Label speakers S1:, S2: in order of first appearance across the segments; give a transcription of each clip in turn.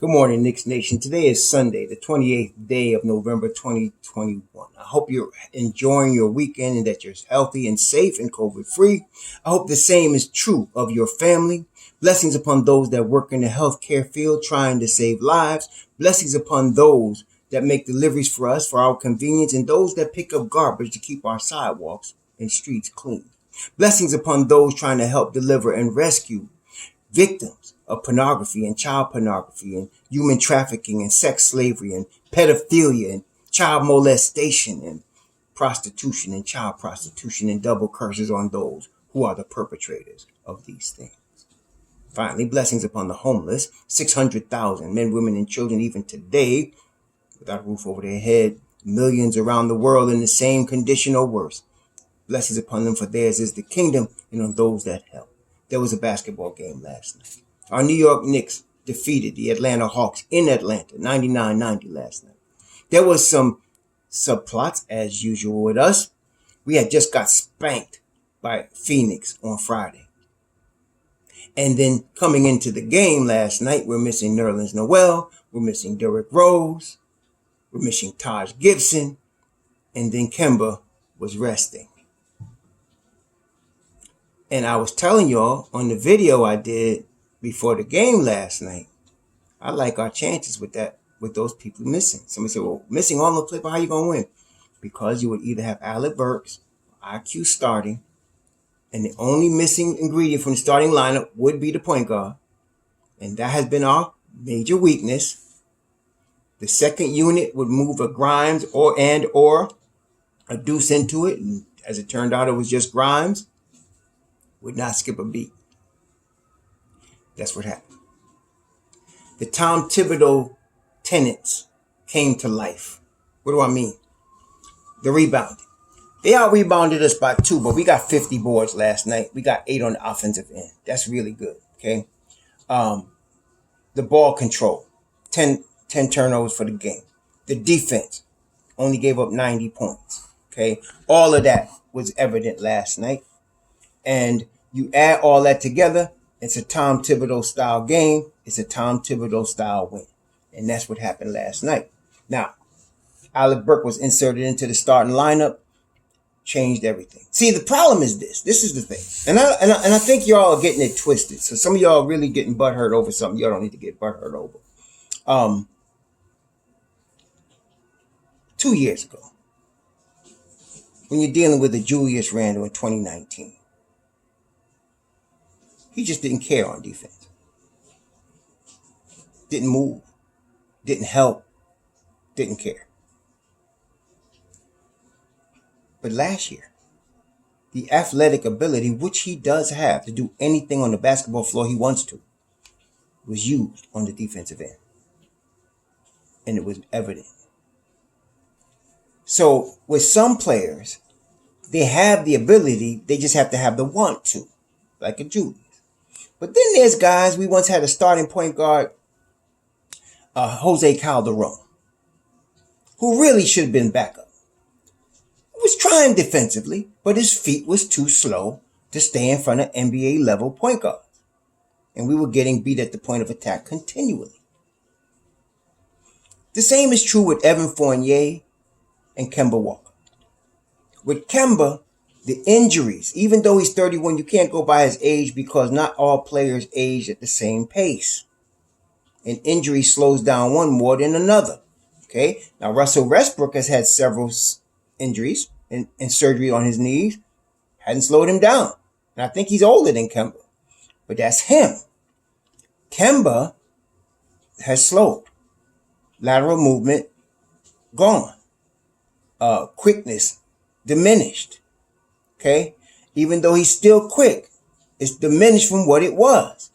S1: Good morning, Knicks Nation. Today is Sunday, the 28th day of November 2021. I hope you're enjoying your weekend and that you're healthy and safe and COVID-free. I hope the same is true of your family. Blessings upon those that work in the healthcare field trying to save lives. Blessings upon those that make deliveries for us for our convenience and those that pick up garbage to keep our sidewalks and streets clean. Blessings upon those trying to help deliver and rescue victims of pornography and child pornography and human trafficking and sex slavery and pedophilia and child molestation and prostitution and child prostitution, and double curses on those who are the perpetrators of these things. Finally, blessings upon the homeless, 600,000 men, women, and children even today without a roof over their head, millions around the world in the same condition or worse. Blessings upon them, for theirs is the kingdom, and on those that help. There was a basketball game last night. Our New York Knicks defeated the Atlanta Hawks in Atlanta, 99-90 last night. There was some subplots, as usual with us. We had just got spanked by Phoenix on Friday. And then coming into the game last night, we're missing Nerlens Noel, we're missing Derrick Rose, we're missing Taj Gibson, and then Kemba was resting. And I was telling y'all on the video I did before the game last night, I like our chances with those people missing. Somebody said, well, missing all the play, but how you going to win? Because you would either have Alec Burks, IQ starting, and the only missing ingredient from the starting lineup would be the point guard. And that has been our major weakness. The second unit would move a Grimes or a Deuce into it. And as it turned out, it was just Grimes. Would not skip a beat. That's what happened. The Tom Thibodeau tenants came to life. What do I mean? The rebounding. They out-rebounded us by 2, but we got 50 boards last night. We got 8 on the offensive end. That's really good, okay? The ball control, 10 turnovers for the game. The defense only gave up 90 points, okay? All of that was evident last night. And you add all that together, it's a Tom Thibodeau style game. It's a Tom Thibodeau style win. And that's what happened last night. Now, Alec Burks was inserted into the starting lineup, changed everything. See, the problem is this. This is the thing. And I think y'all are getting it twisted. So some of y'all are really getting butthurt over something y'all don't need to get butthurt over. 2 years ago, when you're dealing with a Julius Randle in 2019, he just didn't care on defense. Didn't move. Didn't help. Didn't care. But last year, the athletic ability, which he does have to do anything on the basketball floor he wants to, was used on the defensive end. And it was evident. So with some players, they have the ability, they just have to have the want to, like a Julius. But then there's guys, we once had a starting point guard, Jose Calderon, who really should have been backup. He was trying defensively, but his feet was too slow to stay in front of NBA level point guards. And we were getting beat at the point of attack continually. The same is true with Evan Fournier and Kemba Walker. With Kemba, the injuries, even though he's 31, you can't go by his age because not all players age at the same pace. And injury slows down one more than another. Okay? Now, Russell Westbrook has had several injuries and surgery on his knees. Hadn't slowed him down. And I think he's older than Kemba. But that's him. Kemba has slowed. Lateral movement gone. Quickness diminished. Okay? Even though he's still quick, it's diminished from what it was.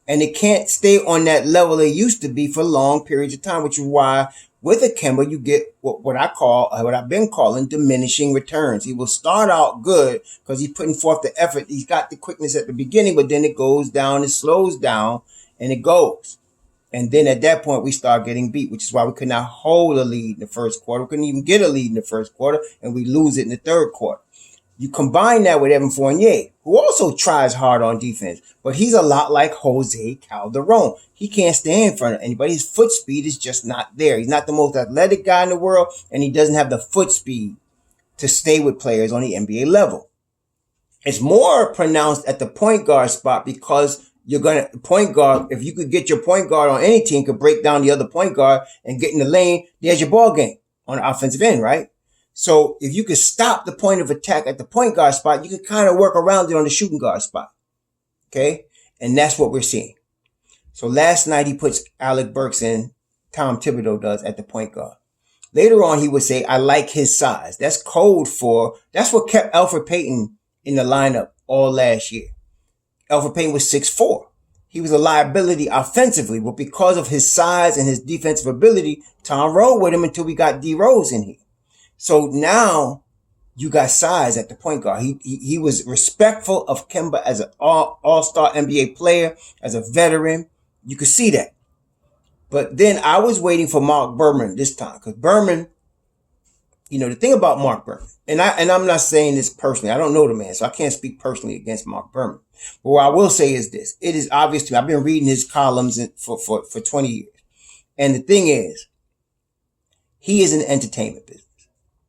S1: And it can't stay on that level it used to be for long periods of time, which is why with a Kemba, you get what I've been calling diminishing returns. He will start out good because he's putting forth the effort. He's got the quickness at the beginning, but then it goes down, it slows down, and it goes. And then at that point, we start getting beat, which is why we could not hold a lead in the first quarter. We couldn't even get a lead in the first quarter, and we lose it in the third quarter. You combine that with Evan Fournier, who also tries hard on defense, but he's a lot like Jose Calderon. He can't stand in front of anybody. His foot speed is just not there. He's not the most athletic guy in the world, and he doesn't have the foot speed to stay with players on the NBA level. It's more pronounced at the point guard spot because you're going to point guard. If you could get your point guard on any team, could break down the other point guard and get in the lane, there's your ball game on the offensive end, right? So if you could stop the point of attack at the point guard spot, you could kind of work around it on the shooting guard spot. Okay. And that's what we're seeing. So last night he puts Alec Burks in, Tom Thibodeau does, at the point guard. Later on, he would say, I like his size. That's code for, that's what kept Elfrid Payton in the lineup all last year. Elfrid Payton was 6'4". He was a liability offensively, but because of his size and his defensive ability, Tom rode with him until we got D Rose in here. So now you got size at the point guard. He was respectful of Kemba as an all-star NBA player, as a veteran. You could see that. But then I was waiting for Mark Berman this time, because Berman, you know, the thing about Mark Berman, and I'm not saying this personally. I don't know the man, so I can't speak personally against Mark Berman. But what I will say is this. It is obvious to me. I've been reading his columns for 20 years. And the thing is, he is in the entertainment business.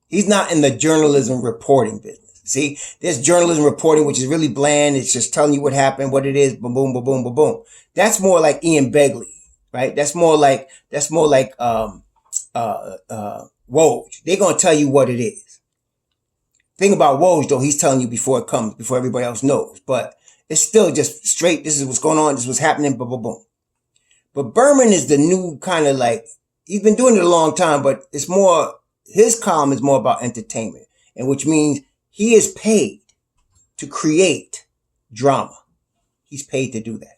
S1: He's not in the journalism reporting business. See, there's journalism reporting, which is really bland. It's just telling you what happened, what it is, boom, boom, boom, boom, boom, boom. That's more like Ian Begley, right? That's more like Woj. They're going to tell you what it is. Thing about Woj, though, he's telling you before it comes, before everybody else knows. But it's still just straight. This is what's going on. This is what's happening. Boom, boom, boom. But Berman is the new kind of like, he's been doing it a long time, but it's more, his column is more about entertainment, and which means he is paid to create drama. He's paid to do that.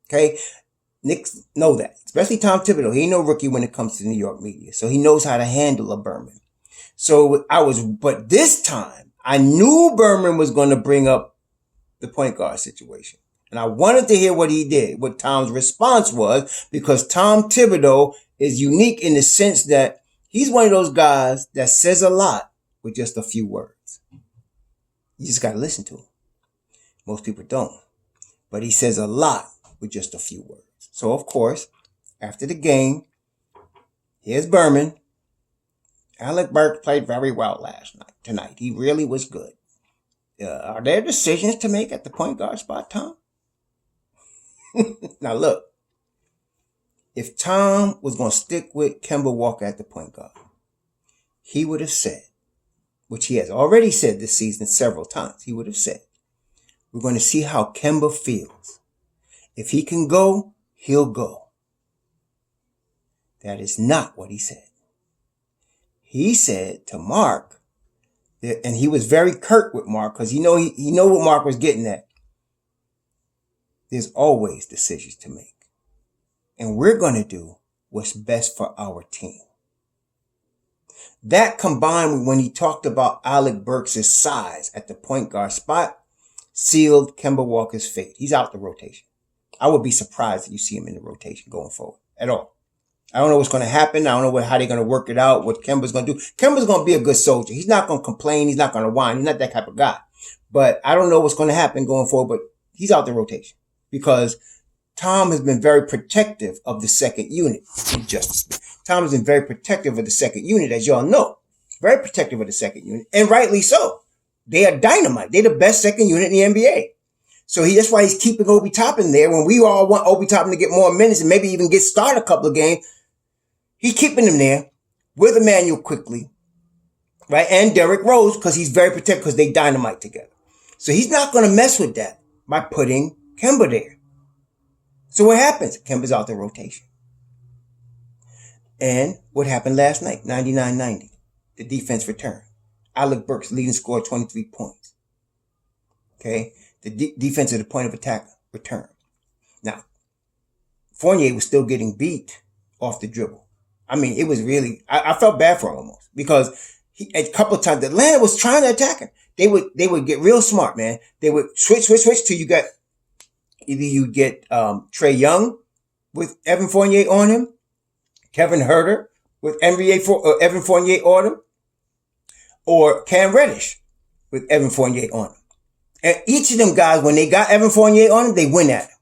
S1: Okay? Knicks know that, especially Tom Thibodeau. He ain't no rookie when it comes to New York media, so he knows how to handle a Berman. So but this time I knew Berman was going to bring up the point guard situation, and I wanted to hear what he did, what Tom's response was, because Tom Thibodeau is unique in the sense that he's one of those guys that says a lot with just a few words. You just got to listen to him. Most people don't. But he says a lot with just a few words. So, of course, after the game, here's Berman. Alec Burks played very well tonight. He really was good. Are there decisions to make at the point guard spot, Tom? Now, look. If Tom was going to stick with Kemba Walker at the point guard, he would have said, which he has already said this season several times, he would have said, we're going to see how Kemba feels. If he can go, he'll go. That is not what he said. He said to Mark, and he was very curt with Mark, because he know what Mark was getting at. There's always decisions to make. And we're going to do what's best for our team. That combined with when he talked about Alec Burks' size at the point guard spot sealed Kemba Walker's fate. He's out the rotation. I would be surprised if you see him in the rotation going forward at all. I don't know what's going to happen. I don't know how they're going to work it out, what Kemba's going to do. Kemba's going to be a good soldier. He's not going to complain. He's not going to whine. He's not that type of guy. But I don't know what's going to happen going forward, but he's out the rotation because Tom has been very protective of the second unit. Tom has been very protective of the second unit, as y'all know. Very protective of the second unit, and rightly so. They are dynamite. They're the best second unit in the NBA. So that's why he's keeping Obi Toppin there. When we all want Obi Toppin to get more minutes and maybe even start a couple of games, he's keeping him there with Emmanuel Quickley, right? And Derrick Rose, because he's very protective because they dynamite together. So he's not going to mess with that by putting Kemba there. So what happens? Kemba's out the rotation. And what happened last night? 99-90. The defense returned. Alec Burks, leading scorer, 23 points. Okay? The defense at the point of attack returned. Now, Fournier was still getting beat off the dribble. I mean, it was really, I felt bad for him almost because a couple of times Atlanta was trying to attack him. They would get real smart, man. They would switch till you get Trae Young with Evan Fournier on him, Kevin Huerter with Evan Fournier on him, or Cam Reddish with Evan Fournier on him. And each of them guys, when they got Evan Fournier on him, they went at him.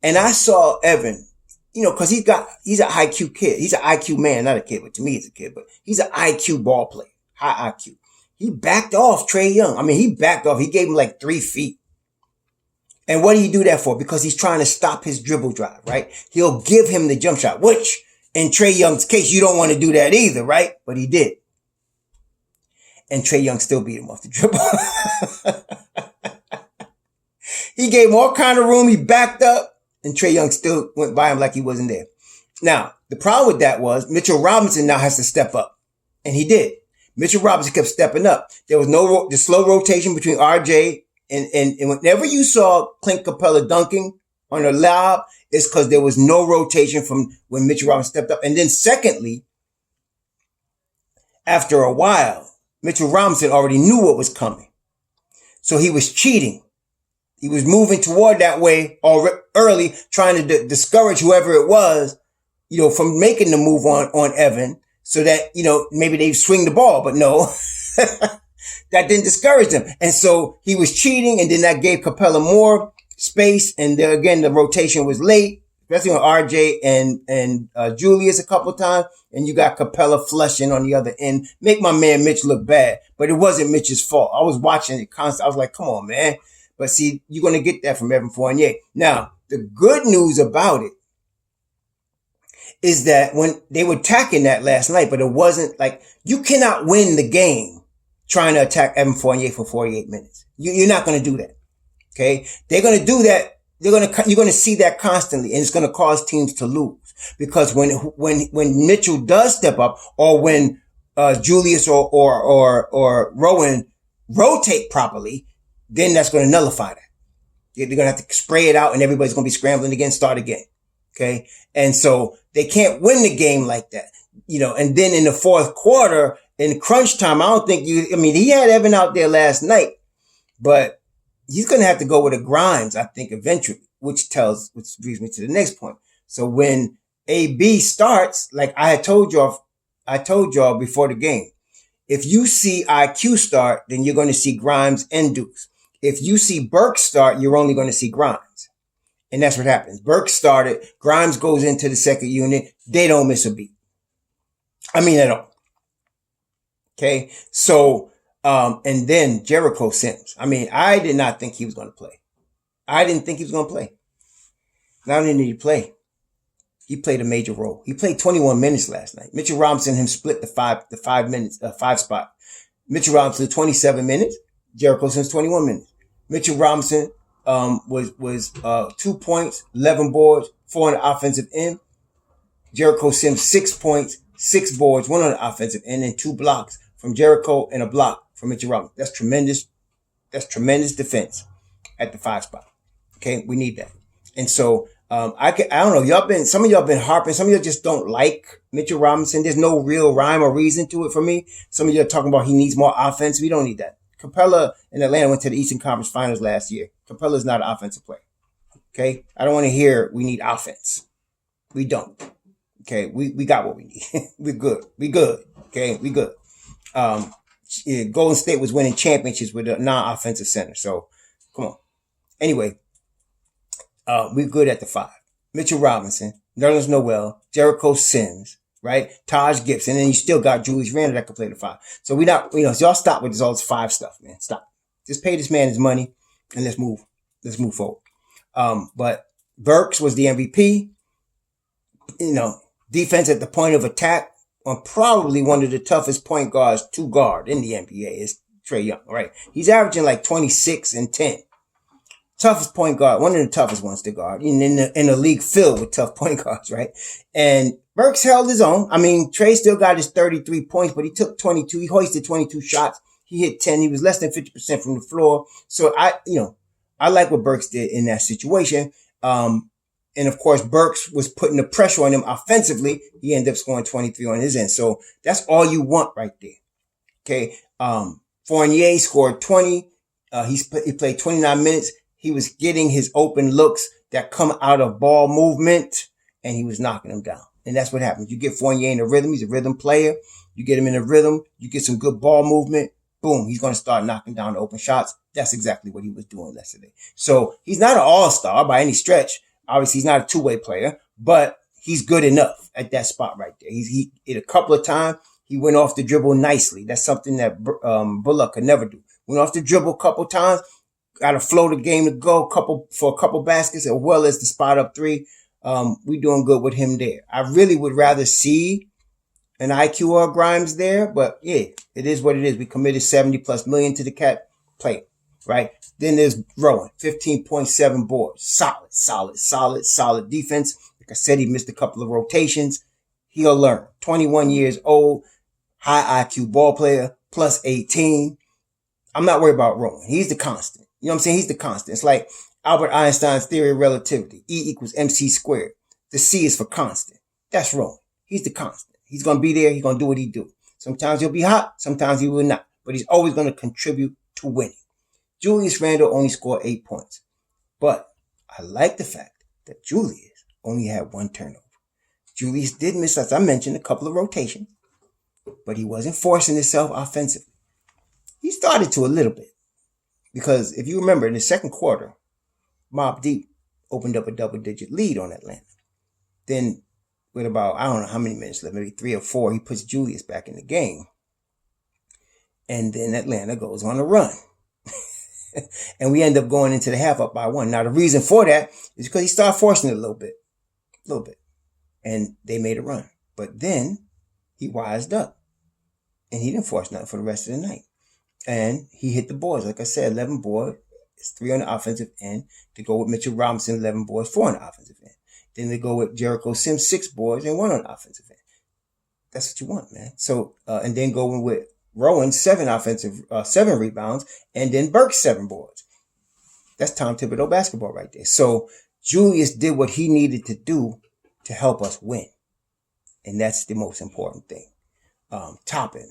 S1: And I saw Evan, cause he's an IQ kid. He's an IQ man, not a kid, but to me he's a kid, but he's an IQ ball player, high IQ. He backed off Trae Young. I mean, he backed off. He gave him like 3 feet. And what did he do that for? Because he's trying to stop his dribble drive, right? He'll give him the jump shot, which in Trae Young's case, you don't want to do that either, right? But he did. And Trae Young still beat him off the dribble. He gave him all kind of room. He backed up and Trae Young still went by him like he wasn't there. Now, the problem with that was Mitchell Robinson now has to step up. And he did. Mitchell Robinson kept stepping up. There was the slow rotation between RJ and whenever you saw Clint Capella dunking on a lob, it's because there was no rotation from when Mitchell Robinson stepped up. And then secondly, after a while, Mitchell Robinson already knew what was coming. So he was cheating. He was moving toward that way early, trying to discourage whoever it was, from making the move on Evan so that, maybe they swing the ball, but no, that didn't discourage them. And so he was cheating, and then that gave Capella more space. And there, again, the rotation was late, especially on RJ and Julius a couple of times. And you got Capella flushing on the other end. Make my man Mitch look bad. But it wasn't Mitch's fault. I was watching it constantly. I was like, come on, man. But see, you're going to get that from Evan Fournier. Now, the good news about it is that when they were attacking that last night, but it wasn't like, you cannot win the game trying to attack Evan Fournier for 48 minutes. You're not going to do that. Okay. They're going to do that. You're going to see that constantly, and it's going to cause teams to lose because when Mitchell does step up, or when, Julius or Rowan rotate properly, then that's going to nullify that. They're going to have to spray it out, and everybody's going to be scrambling again, start again. Okay. And so they can't win the game like that, and then in the fourth quarter, in crunch time, I don't think he had Evan out there last night, but he's going to have to go with a Grimes, I think, eventually, which brings me to the next point. So when AB starts, like I told y'all before the game, if you see IQ start, then you're going to see Grimes and Dukes. If you see Burke start, you're only going to see Grimes. And that's what happens. Burke started, Grimes goes into the second unit. They don't miss a beat. At all. Okay. So, and then Jericho Sims. I did not think he was going to play. I didn't think he was going to play. Not only did he play, he played a major role. He played 21 minutes last night. Mitchell Robinson and him split the 5 minutes, 5 spot. Mitchell Robinson, 27 minutes. Jericho Sims, 21 minutes. Mitchell Robinson, was 2 points, 11 boards, 4 on the offensive end. Jericho Sims, 6 points, 6 boards, 1 on the offensive end, and 2 blocks from Jericho and a block from Mitchell Robinson. That's tremendous. That's tremendous defense at the 5 spot. Okay. We need that. And so, I don't know. Some of y'all been harping. Some of y'all just don't like Mitchell Robinson. There's no real rhyme or reason to it for me. Some of y'all talking about he needs more offense. We don't need that. Capella in Atlanta went to the Eastern Conference Finals last year. Capella's not an offensive player. Okay. I don't want to hear we need offense. We don't. Okay. We got what we need. We're good. We good. Okay. We good. Golden State was winning championships with a non-offensive center. So come on. Anyway, we're good at the 5. Mitchell Robinson, Nerlens Noel, Jericho Sims, right? Taj Gibson, and you still got Julius Randle that could play the 5. So we not, so y'all stop with all this 5 stuff, man. Stop. Just pay this man his money and let's move forward. But Burks was the MVP. Defense at the point of attack on probably one of the toughest point guards to guard in the NBA is Trae Young, right? He's averaging like 26 and 10. Toughest point guard, one of the toughest ones to guard in a league filled with tough point guards, right? And Burks held his own. Trae still got his 33 points, but he took 22. He hoisted 22 shots. He hit 10. He was less than 50% from the floor. So I like what Burks did in that situation. And of course, Burks was putting the pressure on him offensively. He ended up scoring 23 on his end. So that's all you want right there. Okay. Fournier scored 20. He played 29 minutes. He was getting his open looks that come out of ball movement, and he was knocking them down. And that's what happens. You get Fournier in a rhythm. He's a rhythm player. You get him in a rhythm. You get some good ball movement. boom, he's going to start knocking down the open shots. That's exactly what he was doing yesterday. So he's not an all-star by any stretch. Obviously, he's not a two-way player, but he's good enough at that spot right there. He hit a couple of times. He went off the dribble nicely. That's something that Bullock could never do. Went off the dribble a couple times. Got to flow the game to go for a couple baskets, as well as the spot up three. We doing good with him there. I really would rather see an IQ or a Grimes there, but yeah, it is what it is. We committed 70 plus million to the cat play, right? Then there's Rowan, 15.7 boards. Solid defense. Like I said, he missed a couple of rotations. He'll learn. 21 years old, high IQ ball player, plus 18. I'm not worried about Rowan. He's the constant. You know what I'm saying? He's the constant. It's like Albert Einstein's theory of relativity. E equals MC squared. The C is for constant. That's Rowan. He's the constant. He's going to be there. He's going to do what he do. Sometimes he'll be hot. Sometimes he will not. But he's always going to contribute to winning. Julius Randle only scored 8 points. But I like the fact that Julius only had 1 turnover. Julius did miss, as I mentioned, a couple of rotations. But he wasn't forcing himself offensively. He started to a little bit. Because if you remember, in the second quarter, Mobb Deep opened up a double-digit lead on Atlanta. Then, with about, I don't know how many minutes left, maybe 3 or 4, he puts Julius back in the game. And then Atlanta goes on a run. And we end up going into the half up by 1. Now, the reason for that is because he started forcing it a little bit. And they made a run. But then he wised up. And he didn't force nothing for the rest of the night. And he hit the boards. Like I said, 11 boards. It's 3 on the offensive end. To go with Mitchell Robinson, 11 boards, 4 on the offensive end. Then they go with Jericho Sims, 6 boards and 1 on the offensive end. That's what you want, man. So, and then going with Rowan, 7 rebounds, and then Burke, 7 boards. That's Tom Thibodeau basketball right there. So Julius did what he needed to do to help us win. And that's the most important thing. Topping.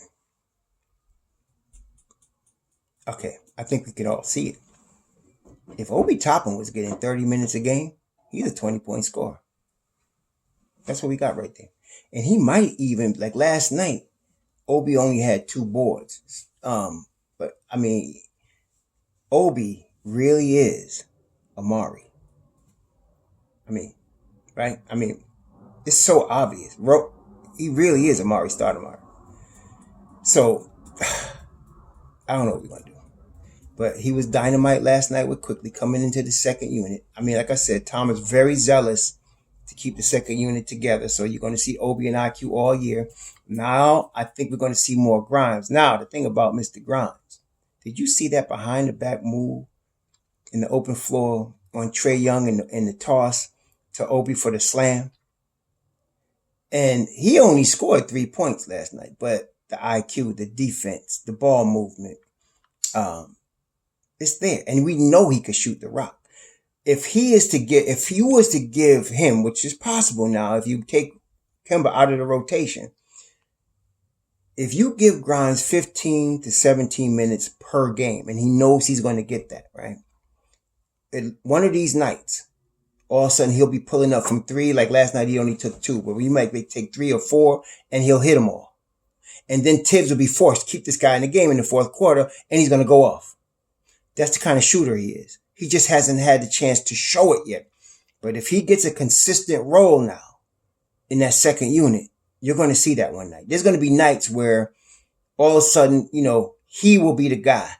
S1: Okay, I think we could all see it. If Obi Toppin was getting 30 minutes a game, he's a 20-point scorer. That's what we got right there. And he might even, like last night, Obi only had 2 boards. But, I mean, Obi really is Amari. I mean, right? I mean, it's so obvious. He really is Amari Stoudemire. So, I don't know what we're going to do. But he was dynamite last night with Quickly coming into the second unit. I mean, like I said, Tom is very zealous to keep the second unit together. So you're going to see Obi and IQ all year. Now, I think we're going to see more Grimes. Now, the thing about Mr. Grimes, did you see that behind the back move in the open floor on Trae Young in the toss to Obi for the slam? And he only scored 3 points last night, but the IQ, the defense, the ball movement, it's there. And we know he could shoot the rock. If you was to give him, which is possible now, if you take Kemba out of the rotation, if you give Grimes 15 to 17 minutes per game, and he knows he's going to get that, right? One of these nights, all of a sudden he'll be pulling up from 3. Like last night, he only took 2, but we might take 3 or 4, and he'll hit them all. And then Tibbs will be forced to keep this guy in the game in the fourth quarter, and he's going to go off. That's the kind of shooter he is. He just hasn't had the chance to show it yet. But if he gets a consistent role now in that second unit, you're going to see that one night. There's going to be nights where all of a sudden, he will be the guy,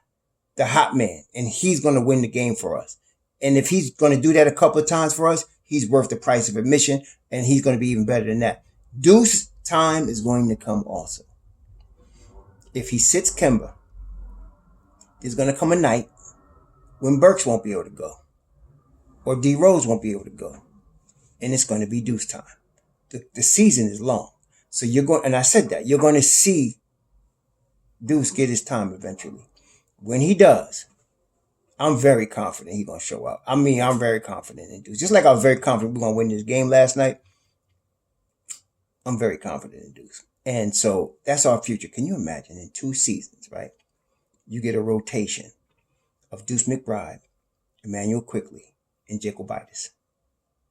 S1: the hot man, and he's going to win the game for us. And if he's going to do that a couple of times for us, he's worth the price of admission, and he's going to be even better than that. Deuce time is going to come also. If he sits Kemba, there's going to come a night when Burks won't be able to go, or D Rose won't be able to go, and it's going to be Deuce time. The season is long, so and I said that, you're going to see Deuce get his time eventually. When he does, I'm very confident he's going to show up. I mean, I'm very confident in Deuce. Just like I was very confident we're going to win this game last night, I'm very confident in Deuce. And so that's our future. Can you imagine in 2 seasons, right? You get a rotation of Deuce McBride, Emmanuel Quickly, and Jacobitis.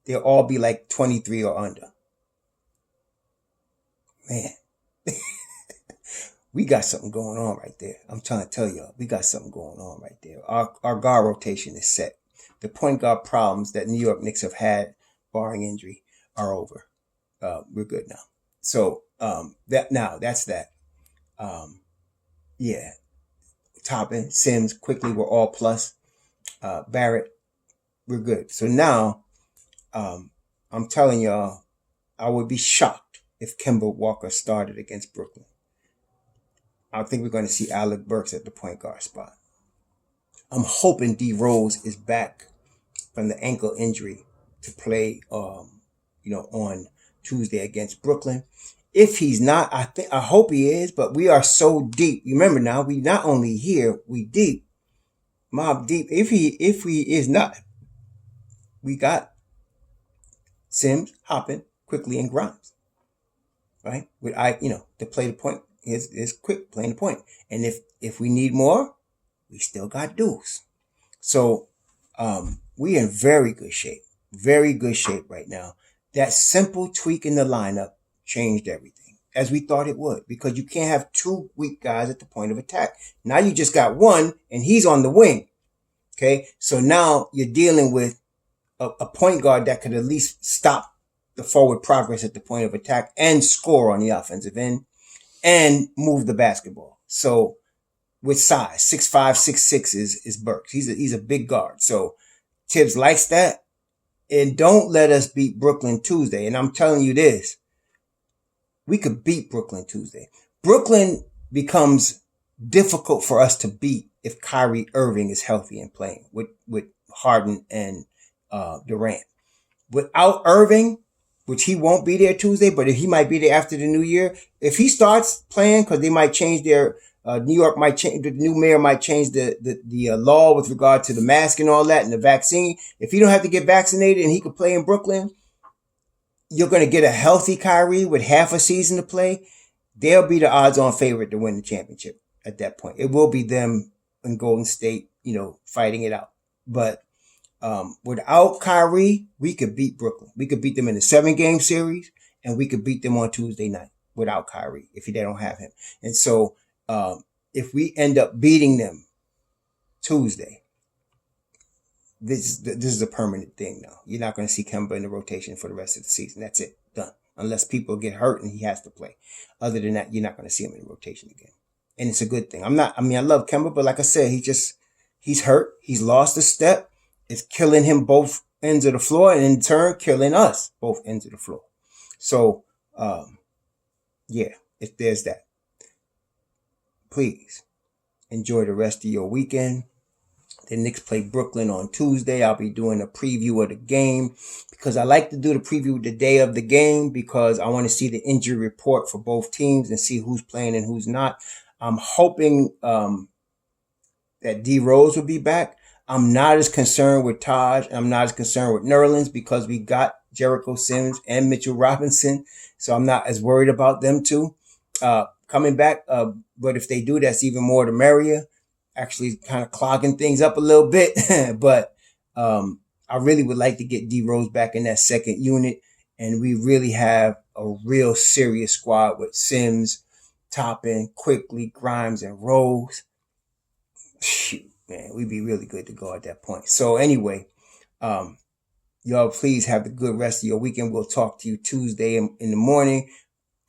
S1: They'll all be like 23 or under. Man. We got something going on right there. I'm trying to tell y'all, we got something going on right there. Our guard rotation is set. The point guard problems that New York Knicks have had, barring injury, are over. We're good now. So that's that. Yeah, Toppin, Sims, quickly we're all plus. Barrett, we're good. So now, I'm telling y'all, I would be shocked if Kemba Walker started against Brooklyn. I think we're going to see Alec Burks at the point guard spot. I'm hoping D Rose is back from the ankle injury to play, on Tuesday against Brooklyn. If he's not, I hope he is, but we are so deep. Remember now, we not only here, we deep, mob deep. If he is not, we got Sims, Hoppin, Quickly, and Grimes, right? With to play the point is quick playing the point, and if we need more, we still got Deuce. So we in very good shape right now. That simple tweak in the lineup changed everything, as we thought it would, because you can't have two weak guys at the point of attack. Now you just got one, and he's on the wing. Okay, so now you're dealing with a point guard that could at least stop the forward progress at the point of attack and score on the offensive end and move the basketball. So with size, 6'5", 6'6" is Burks. He's a big guard. So Tibbs likes that. And don't let us beat Brooklyn Tuesday. And I'm telling you this, we could beat Brooklyn Tuesday. Brooklyn becomes difficult for us to beat if Kyrie Irving is healthy and playing with Harden and Durant. Without Irving, which he won't be there Tuesday, but he might be there after the new year. If he starts playing, because they might change their New York might change, the new mayor might change the law with regard to the mask and all that and the vaccine. If he don't have to get vaccinated and he could play in Brooklyn, you're going to get a healthy Kyrie with half a season to play. They'll be the odds-on favorite to win the championship at that point. It will be them and Golden State, fighting it out. But without Kyrie, we could beat Brooklyn. We could beat them in the 7-game series, and we could beat them on Tuesday night without Kyrie if they don't have him. And so if we end up beating them Tuesday, this is a permanent thing now. You're not going to see Kemba in the rotation for the rest of the season. That's it. Done. Unless people get hurt and he has to play. Other than that, you're not going to see him in the rotation again. And it's a good thing. I love Kemba, but like I said, he's hurt. He's lost a step. It's killing him both ends of the floor, and in turn, killing us both ends of the floor. So, if there's that. Please enjoy the rest of your weekend. The Knicks play Brooklyn on Tuesday. I'll be doing a preview of the game because I like to do the preview the day of the game because I want to see the injury report for both teams and see who's playing and who's not. I'm hoping that D Rose will be back. I'm not as concerned with Taj. I'm not as concerned with Nerlens because we got Jericho Sims and Mitchell Robinson. So I'm not as worried about them too coming back. But if they do, that's even more the merrier. Actually kind of clogging things up a little bit. But I really would like to get D Rose back in that second unit. And we really have a real serious squad with Sims, Toppin, Quickly, Grimes, and Rose. Shoot, man, we'd be really good to go at that point. So anyway, y'all please have the good rest of your weekend. We'll talk to you Tuesday in the morning.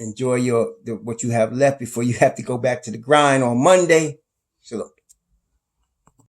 S1: Enjoy what you have left before you have to go back to the grind on Monday. Shalom.